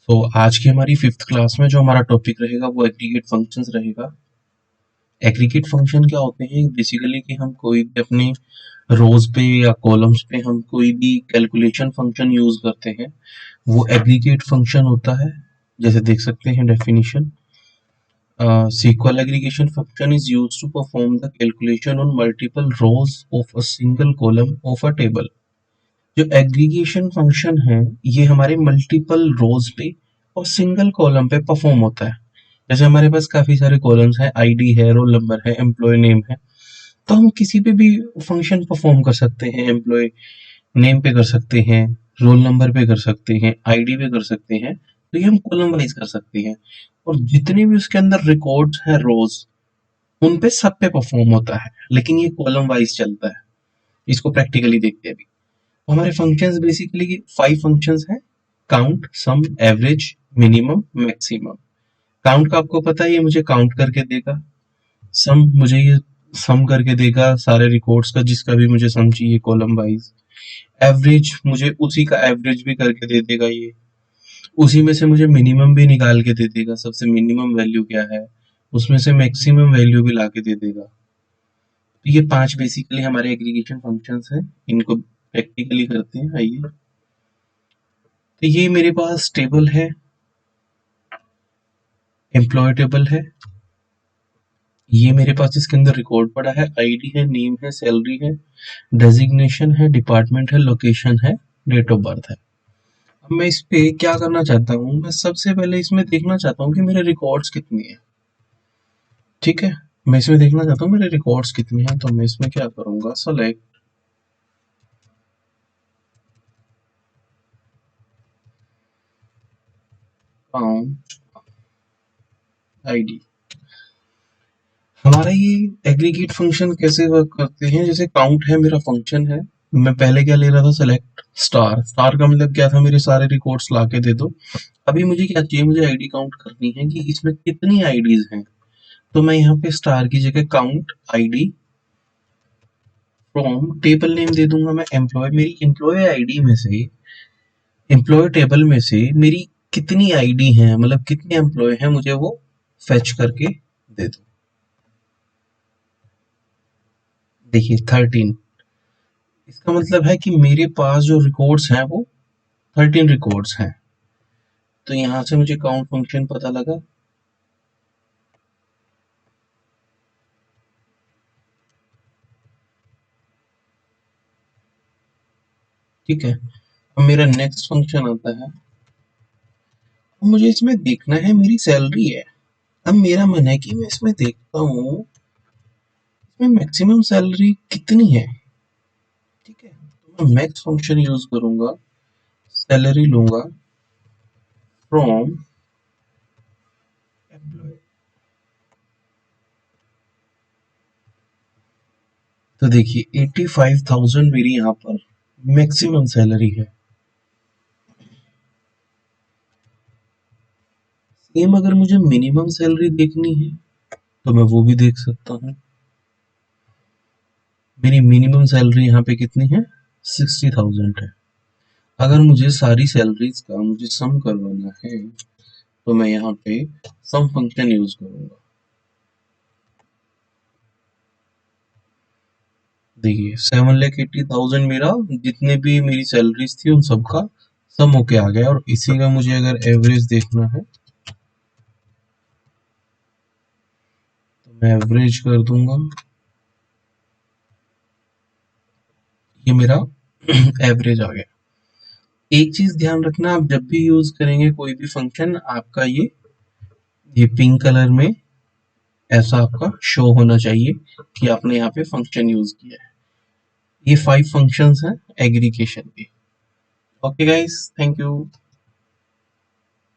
तो आज की हमारी 5th क्लास में जो हमारा टॉपिक रहेगा वो एग्रीगेट फंक्शंस रहेगा। एग्रीगेट फंक्शन क्या होते हैं? बेसिकली कि हम कोई भी अपनी रोज पे या कॉलम्स पे हम कोई भी कैलकुलेशन फंक्शन यूज करते हैं, वो एग्रीगेट फंक्शन होता है। जैसे देख सकते हैं definition, SQL aggregation function is used to perform the calculation on multiple rows of a single column of a table। जो एग्रीगेशन फंक्शन है ये हमारे मल्टीपल रोज पे और सिंगल कॉलम पे परफॉर्म होता है। जैसे हमारे पास काफी सारे कॉलम्स हैं, आईडी है, रोल नंबर है, एम्प्लॉय नेम है, तो हम किसी पे भी फंक्शन परफॉर्म कर सकते हैं। एम्प्लॉय नेम पे कर सकते हैं, रोल नंबर पे कर सकते हैं, आईडी पे कर सकते हैं, तो ये हम कॉलम वाइज कर सकते हैं। और जितने भी उसके अंदर रिकॉर्ड्स हैं रोज, उन पे सब पे परफॉर्म होता है, लेकिन ये कॉलम वाइज चलता है। इसको प्रैक्टिकली देखते हैं अभी। हमारे फंक्शंस बेसिकली 5 फंक्शंस हैं: काउंट, सम, एवरेज, मिनिमम, मैक्सिमम। काउंट का आपको पता है, ये मुझे काउंट करके देगा। सम मुझे ये सम करके देगा सारे रिकॉर्ड्स का, जिसका भी मुझे सम चाहिए कॉलम वाइज। एवरेज मुझे उसी का एवरेज भी करके दे देगा ये। उसी में से मुझे मिनिमम भी निकाल के दे देगा, सबसे मिनिमम वैल्यू क्या है, उसमें से मैक्सिमम वैल्यू भी ला के दे देगा। तो ये 5 बेसिकली हमारे एग्रीगेशन फंक्शंस हैं। इनको प्रैक्टिकली करते हैं, आइए। तो ये मेरे पास टेबल है, एम्प्लॉय टेबल है। ये मेरे पास इसके अंदर रिकॉर्ड पड़ा है, आईडी है, नेम है, सैलरी है, डेजिग्नेशन है, डिपार्टमेंट है, लोकेशन है, डेट ऑफ बर्थ है। अब मैं इस पे क्या करना चाहता हूँ, मैं सबसे पहले इसमें देखना चाहता हूँ कि मेरे रिकॉर्ड्स कितने हैं। ठीक है, मैं इसमें देखना चाहता हूँ मेरे रिकॉर्ड्स कितने हैं। तो मैं इसमें क्या करूंगा, सेलेक्ट काउंट आईडी। हमारा ये एग्रीगेट फंक्शन कैसे वर्क करते हैं? जैसे काउंट है, मेरा फंक्शन है। मैं पहले क्या ले रहा था, सेलेक्ट स्टार। स्टार का मतलब क्या था, मेरे सारे रिकॉर्ड्स लाके दे दो। अभी मुझे क्या चाहिए, मुझे आईडी काउंट करनी है कि इसमें कितनी आईडीज हैं। तो मैं यहाँ पे स्टार की जगह count ID from table name दे दूंगा मैं एम्प्लॉय। मेरी एम्प्लॉय आईडी में से, एम्प्लॉय टेबल में से मेरी कितनी आईडी हैं, मतलब कितने एम्प्लॉय हैं, मुझे वो फेच करके दे दो। देखिए 13, इसका मतलब है कि मेरे पास जो रिकॉर्ड्स हैं वो 13 रिकॉर्ड्स हैं। तो यहां से मुझे काउंट फंक्शन पता लगा। ठीक है, अब मेरा नेक्स्ट फंक्शन आता है। अब मुझे इसमें देखना है, मेरी सैलरी है। अब मेरा मन है कि मैं इसमें देखता हूँ इसमें मैक्सिमम सैलरी कितनी है। ठीक है, तो मैं मैक्स फंक्शन यूज करूंगा, सैलरी लूंगा फ्रॉम एम्प्लॉय। तो देखिए 85,000 मेरी यहाँ पर मैक्सिमम सैलरी है। सेम अगर मुझे मिनिमम सैलरी देखनी है तो मैं वो भी देख सकता हूँ। मेरी मिनिमम सैलरी यहाँ पे कितनी है, 60,000 है। अगर मुझे सारी सैलरीज का मुझे सम करवाना है तो मैं यहाँ पे सम फंक्शन यूज करूंगा। देखिए 7,80,000 मेरा, जितने भी मेरी सैलरीज थी उन सबका सम होके आ गया। और इसी का मुझे अगर एवरेज देखना है तो मैं एवरेज कर दूंगा। ये मेरा एवरेज आ गया। एक चीज ध्यान रखना, आप जब भी यूज करेंगे कोई भी फंक्शन, आपका ये पिंक कलर में ऐसा आपका शो होना चाहिए कि आपने यहाँ पे फंक्शन यूज किया है। ये 5 फंक्शंस हैं एग्रीगेशन के। Okay guys, thank you.